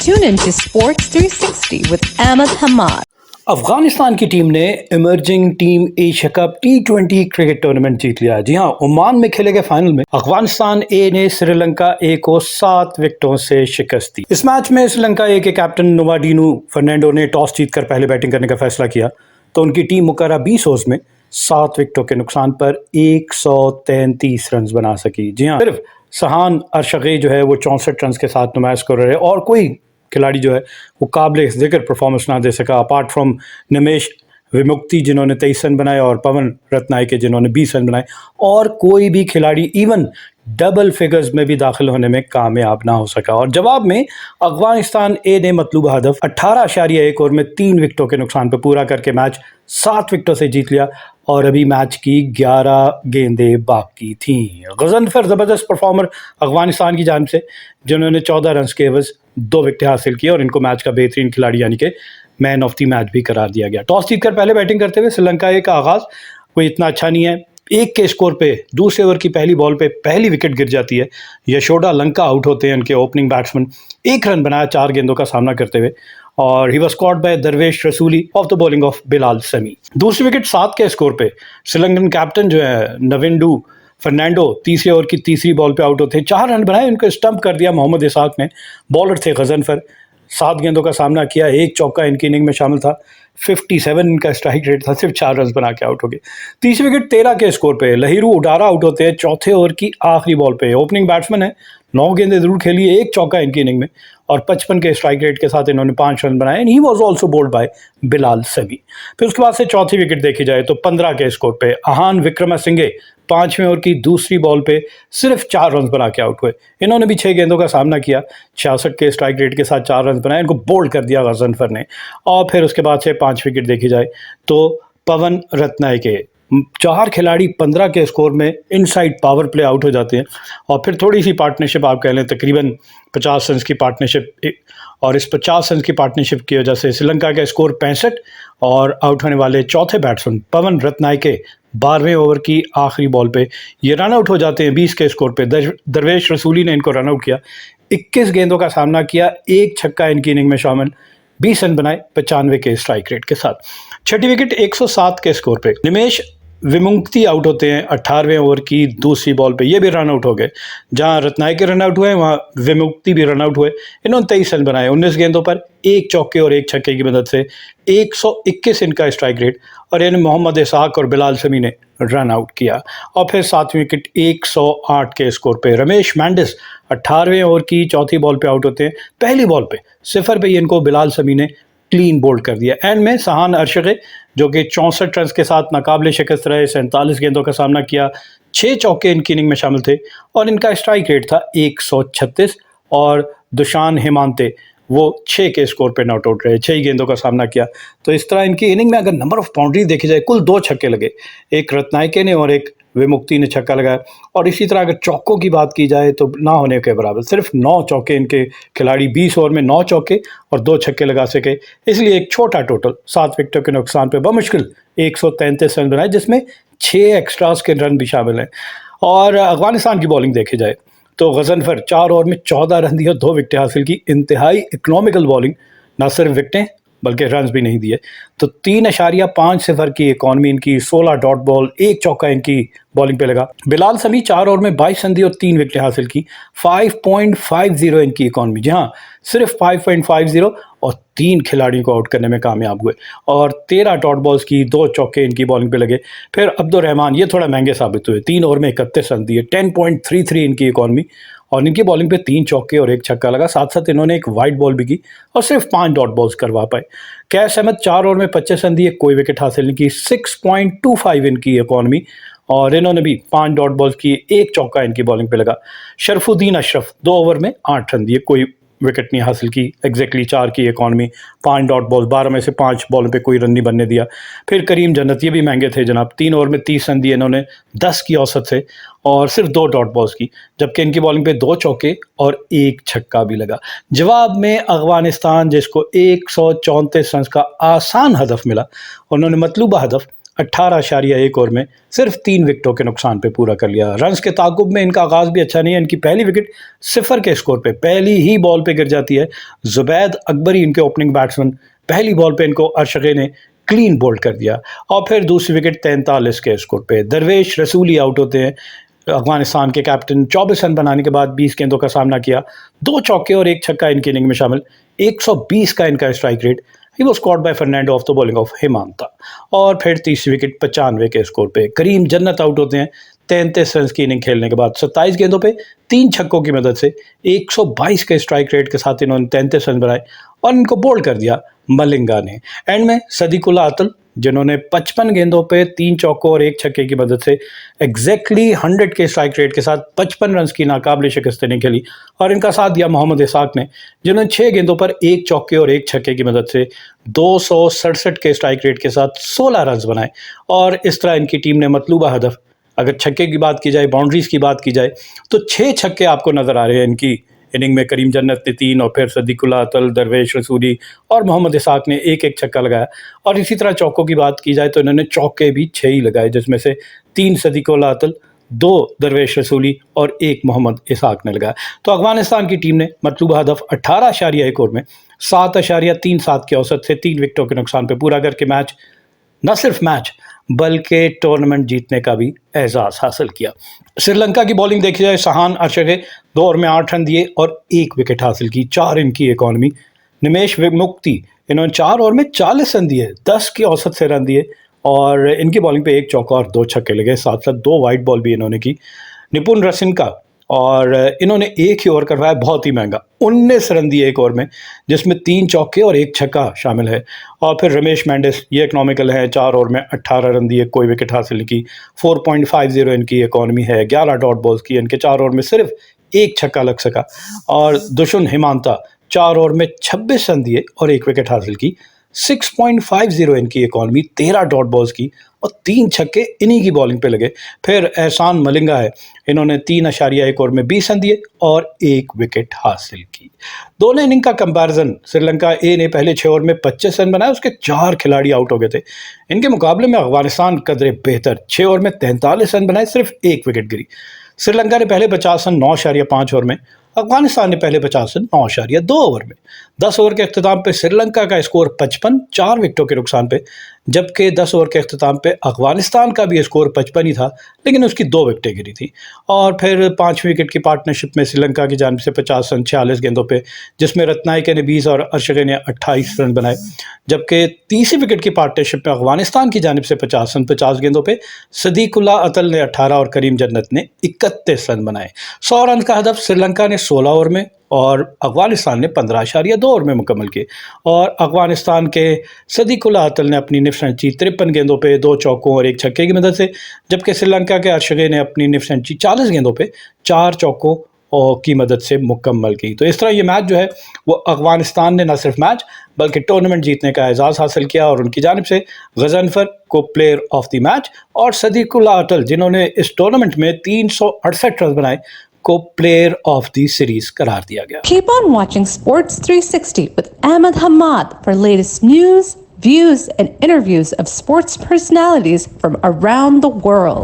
Tune in to Sports 360 with Ahmed Hamad. Afghanistan की team ने emerging team Asia cup T20 cricket tournament जीत लिया। जी हां, ओमान में खेले गए फाइनल में अफगानिस्तान ए ने श्रीलंका ए को 7 विकेटों से शिकस्त दी। इस मैच में श्रीलंका ए के कैप्टन नोवाडिनु फर्नांडो ने टॉस जीतकर पहले बैटिंग करने का फैसला किया तो उनकी टीम मुकर्रर 20 ओवर्स में 7 विकेटों के नुकसान पर 133 रन बना सकी। जी हाँ, सिर्फ सहान अरशगे जो है वो 64 रन के साथ नुमाइश कर रहे और कोई खिलाड़ी जो है वो काबिल जिक्र परफॉर्मेंस ना दे सका अपार्ट फ्रॉम निमेश विमुक्ति जिन्होंने 23 रन बनाए और पवन रत्नायके जिन्होंने 20 रन बनाए, और कोई भी खिलाड़ी इवन डबल फिगर्स में भी दाखिल होने में कामयाब ना हो सका। और जवाब में अफगानिस्तान ए ने मतलूबा हदफ 18.1 ओवर में 3 विकेटों के नुकसान पर पूरा करके मैच 7 विकेटों से जीत लिया और अभी मैच की 11 गेंदें बाकी थीं। गजनफर ज़बरदस्त परफॉर्मर अफगानिस्तान की जानिब से जिन्होंने 14 रन के एवज 2 विकेटें हासिल की और इनको मैच का बेहतरीन खिलाड़ी यानी कि मैन ऑफ द मैच भी करार दिया गया। टॉस जीतकर पहले बैटिंग करते हुए श्रीलंका ए का आगाज़ कोई इतना अच्छा नहीं है। 1 के स्कोर पे दूसरे ओवर की पहली बॉल पे पहली विकेट गिर जाती है। यशोदा लंका आउट होते हैं उनके ओपनिंग बैट्समैन। 1 रन बनाया 4 गेंदों का सामना करते हुए और he was caught by Darwish Rasuli of the bowling of Bilal Sami. दूसरी विकेट 7 के स्कोर पे श्रीलंकन कैप्टन जो है नविंडू फर्नांडो तीसरे ओवर की तीसरी बॉल पे आउट होते हैं। 4 रन बनाए, उनको स्टंप कर दिया मोहम्मद इसाक ने। बॉलर थे गजनफर, 7 गेंदों का सामना किया, 1 चौका इनकी इनिंग में शामिल था। 57 इनका स्ट्राइक रेट था, सिर्फ 4 रन बना के आउट हो गए। तीसरी विकेट 13 के स्कोर पे लहिरू उडारा आउट होते हैं चौथे ओवर की आखिरी बॉल पे। ओपनिंग बैट्समैन है, 9 गेंदें जरूर खेली, 1 चौका इनकी इनिंग में और 55 के स्ट्राइक रेट के साथ इन्होंने 5 रन बनाए। He was also bowled by Bilal Sami. फिर उसके बाद से चौथी विकेट देखी जाए तो 15 के स्कोर पे अहान विक्रमसिंघे 5वें ओवर की दूसरी बॉल पे सिर्फ 4 रन बना के आउट हुए। इन्होंने भी 6 गेंदों का सामना किया, 66 के स्ट्राइक रेट के साथ 4 रन बनाए, इनको बोल्ड कर दिया गजनफर ने। और फिर उसके बाद से 5 विकेट देखी जाए तो पवन रत्नायके 4 खिलाड़ी 15 के स्कोर में इनसाइड पावर प्ले आउट हो जाते हैं और फिर थोड़ी सी पार्टनरशिप आप कह लें, तकरीबन 50 रन की पार्टनरशिप, और इस 50 रन की पार्टनरशिप की वजह से श्रीलंका का स्कोर 65 और आउट होने वाले चौथे बैट्समैन पवन रत्नायके 12वें ओवर की आखिरी बॉल पे ये रन आउट हो जाते हैं 20 के स्कोर पे। दरवेश रसूली ने इनको रन आउट किया, 21 गेंदों का सामना किया, 1 छक्का इनकी इनिंग में शामिल, 20 रन बनाए 95 के स्ट्राइक रेट के साथ। छठी विकेट 107 के स्कोर पे निमेश विमुक्ति आउट होते हैं 18वें ओवर की दूसरी बॉल पे, ये भी रन आउट हो गए। जहां रत्नायके रन आउट हुए वहां विमुक्ति भी रन आउट हुए। इन्होंने 23 रन बनाए 19 गेंदों पर, 1 चौके और 1 छक्के की मदद से। 121 इनका स्ट्राइक रेट और इन्हें मोहम्मद इसाक और बिलाल समी ने रन आउट किया। और फिर 7वीं विकेट 108 के स्कोर पे रमेश मैंडिस 18वें ओवर की चौथी बॉल पे आउट होते हैं। पहली बॉल पे सिफर पे इनको बिलाल समी ने क्लीन बोल्ड कर दिया। एंड में सहान अरशगे जो कि 64 रन के साथ नाकाबिले शिकस्त रहे, 47 गेंदों का सामना किया, 6 चौके इनकी इनिंग में शामिल थे और इनका स्ट्राइक रेट था 136। और दुशान हेमांते वो 6 के स्कोर पे नॉट आउट रहे, 6 गेंदों का सामना किया। तो इस तरह इनकी इनिंग में अगर नंबर ऑफ बाउंड्री देखी जाए, कुल 2 छक्के लगे, एक रत्नायके ने और एक विमुक्ति ने छक्का लगाया। और इसी तरह अगर चौकों की बात की जाए तो ना होने के बराबर, सिर्फ 9 चौके इनके खिलाड़ी 20 ओवर में 9 चौके और 2 छक्के लगा सके। इसलिए एक छोटा टोटल 7 विकेटों के नुकसान पे बमुश्किल 133 रन बनाए, जिसमें 6 एक्स्ट्रास के रन भी शामिल हैं। और अफगानिस्तान की बॉलिंग देखी जाए तो गजनफर 4 ओवर में 14 रन दिए, 2 विकेटें हासिल की। इंतहाई इकोनॉमिकल बॉलिंग, ना सिर्फ विकेटें बल्कि रन्स भी नहीं दिए। तो 3.5 की इकॉनमी इनकी, 16 डॉट बॉल, 1 चौका इनकी बॉलिंग पे लगा। बिलाल समी 4 ओवर में 22 रन दिए और 3 विकेटें हासिल की। 5.50 इनकी इकॉनमी, जी हाँ, सिर्फ 5.50 और 3 खिलाड़ियों को आउट करने में कामयाब हुए और 13 डॉट बॉल्स की, 2 चौके इनकी बॉलिंग पे लगे। फिर अब्दुर्रहमान ये थोड़ा महंगे साबित हुए, 3 ओवर में 31 रन दिए, 10.33 इनकी इकॉनमी और इनकी बॉलिंग पे 3 चौके और 1 छक्का लगा। साथ साथ इन्होंने एक वाइड बॉल भी की और सिर्फ 5 डॉट बॉल्स करवा पाए। कैश अहमद 4 ओवर में 25 रन दिए, कोई विकेट हासिल नहीं की, 6.25 इनकी इकॉनमी और इन्होंने भी 5 डॉट बॉल्स की, 1 चौका इनकी बॉलिंग पे लगा। शरफुद्दीन अशरफ 2 ओवर में 8 रन दिए, कोई विकेट नहीं हासिल की, एग्जैक्टली 4 की इकॉनमी, 5 डॉट बॉल, 12 में से 5 बॉल पे कोई रन नहीं बनने दिया। फिर करीम जन्नत, ये भी महंगे थे जनाब, 3 ओवर में 30 रन दिए इन्होंने 10 की औसत से और सिर्फ 2 डॉट बॉल्स की, जबकि इनकी बॉलिंग पे 2 चौके और 1 छक्का भी लगा। जवाब में अफगानिस्तान जिसको 134 रन का आसान हदफ मिला, उन्होंने मतलूबा हदफ 18.1 ओवर में सिर्फ 3 विकेटों के नुकसान पे पूरा कर लिया। रन्स के ताकुब में इनका आगाज भी अच्छा नहीं है। इनकी पहली विकेट 0 के स्कोर पे पहली ही बॉल पे गिर जाती है। जुबैद अकबरी इनके ओपनिंग बैट्समैन, पहली बॉल पे इनको अर्शगे ने क्लीन बोल्ड कर दिया और फिर दूसरी विकेट 43 के स्कोर पे दरवेश रसूली आउट होते हैं। अफगानिस्तान के कैप्टन 24 रन बनाने के बाद 20 गेंदों का सामना किया, 2 चौके और 1 छक्का इनकी इनिंग में शामिल। 120 का इनका strike rate. He was scored by Fernando of the bowling of Hemantha. और फिर तीसरी विकेट 95 के स्कोर पे करीम जन्नत आउट होते हैं 33 रन की इनिंग खेलने के बाद। 27 गेंदों पे 3 छक्कों की मदद से 122 के स्ट्राइक रेट के साथ इन्होंने 33 रन बनाए और इनको बोल्ड कर दिया मलिंगा ने। एंड में सदीकुल्ला अतल जिन्होंने 55 गेंदों पे 3 चौकों और 1 छक्के की मदद से एग्जैक्टली 100 के स्ट्राइक रेट के साथ 55 रन की नाकाबिले शिकस्त नहीं खेली और इनका साथ दिया मोहम्मद इसाक ने, जिन्होंने 6 गेंदों पर 1 चौके और 1 छक्के की मदद से 267 के स्ट्राइक रेट के साथ 16 रन बनाए। और इस तरह इनकी टीम ने मतलूबा हदफ, अगर छक्के की बात की जाए, बाउंड्रीज की बात की जाए, तो 6 छक्के आपको नजर आ रहे हैं इनकी इनिंग में। करीम जन्नत ने 3 और फिर सदीकुल्ला अतल, दरवेश रसूली और मोहम्मद इसाक ने 1-1 छक्का लगाया। और इसी तरह चौकों की बात की जाए तो इन्होंने चौके भी 6 ही लगाए, जिसमें से 3 सदीकुल्ला अतल, 2 दरवेश रसूली और 1 मोहम्मद इसाक ने लगाया। तो अफगानिस्तान की टीम ने मतलूबा हदफ 18.1 ओवर में 7.37 के औसत से 3 विकेटों के नुकसान पर पूरा करके मैच, न सिर्फ मैच बल्कि टूर्नामेंट जीतने का भी एजाज हासिल किया। श्रीलंका की बॉलिंग देखी जाए, सहान अर्शगे 2 ओवर में 8 रन दिए और 1 विकेट हासिल की। 4 इनकी इकॉनमी। निमेश विमुक्ति इन्होंने 4 ओवर में 40 रन दिए, 10 की औसत से रन दिए और इनकी बॉलिंग पे 1 चौका और 2 छक्के लगे। साथ साथ 2 वाइड बॉल भी इन्होंने की। निपुण रसिनका और इन्होंने 1 ही ओवर करवाया, बहुत ही महंगा, 19 रन दिए 1 ओवर में, जिसमें 3 चौके और 1 छक्का शामिल है। और फिर रमेश मेंडिस, ये इकोनॉमिकल है, 4 ओवर में 18 रन दिए, कोई विकेट हासिल नहीं की। 4.50 इनकी इकॉनमी है। 11 डॉट बॉल्स की। इनके 4 ओवर में सिर्फ 1 छक्का लग सका। और दुष्यंत हिमांता 4 ओवर में 26 रन दिए और 1 विकेट हासिल की। 6.50 इनकी इकॉनमी, 13 डॉट बॉल्स की और 3 छक्के इन्हीं की बॉलिंग पे लगे। फिर एहसान मलिंगा है, इन्होंने 3.1 ओवर में 20 रन दिए और 1 विकेट हासिल की। दोनों इनिंग का कंपैरिजन, श्रीलंका ए ने पहले 6 ओवर में 25 रन बनाए, उसके 4 खिलाड़ी आउट हो गए थे। इनके मुकाबले में अफगानिस्तान कदरे बेहतर, 6 ओवर में 43 रन बनाए, सिर्फ 1 विकेट गिरी। श्रीलंका ने पहले 50 रन 9.5 ओवर में, अफगानिस्तान ने पहले 50 रन 9.2 ओवर में। 10 ओवर के अख्ताम पे श्रीलंका का स्कोर 55, 4 विकेटों के नुकसान पे, जबकि 10 ओवर के अख्ताम पे अफगानिस्तान का भी स्कोर 55 ही था, लेकिन उसकी 2 विकेटें गिरी थी। और फिर 5 विकेट की पार्टनरशिप में श्रीलंका की जानिब से 50 रन 46 गेंदों पे, जिसमें रत्नायके ने 20 और अर्शगे ने 28 रन बनाए। जबकि तीसरी विकेट की पार्टनरशिप में अफगानिस्तान की जानिब से 50 रन 50 गेंदों पे, सदीकुल्ला अतल ने 18 और करीम जन्नत ने 31 रन बनाए। 100 रन का हदफ श्रीलंका ने 16 ओवर में और अफगानिस्तान ने 15.2 ओवर में मुकम्मल किए। और अफगानिस्तान के सदीकुल्ला अतल ने अपनी निफ सेंचुरी 53 गेंदों पे 2 चौकों और 1 छक्के की मदद से, जबकि श्रीलंका के अर्शगे ने अपनी निफ सेंचुरी 40 गेंदों पे 4 चौकों की मदद से मुकम्मल की। तो इस तरह ये मैच जो है वो अफगानिस्तान ने न सिर्फ मैच बल्कि टूर्नामेंट जीतने का एजाज़ हासिल किया और उनकी जानिब से गजनफर को प्लेयर ऑफ द मैच और सदीकुल्ला अतल जिन्होंने इस टूर्नामेंट में 368 रन बनाए को प्लेयर ऑफ द सीरीज करार दिया गया। Keep on watching Sports 360 with Ahmed Hamad for latest news, views, and interviews of sports personalities from around the world.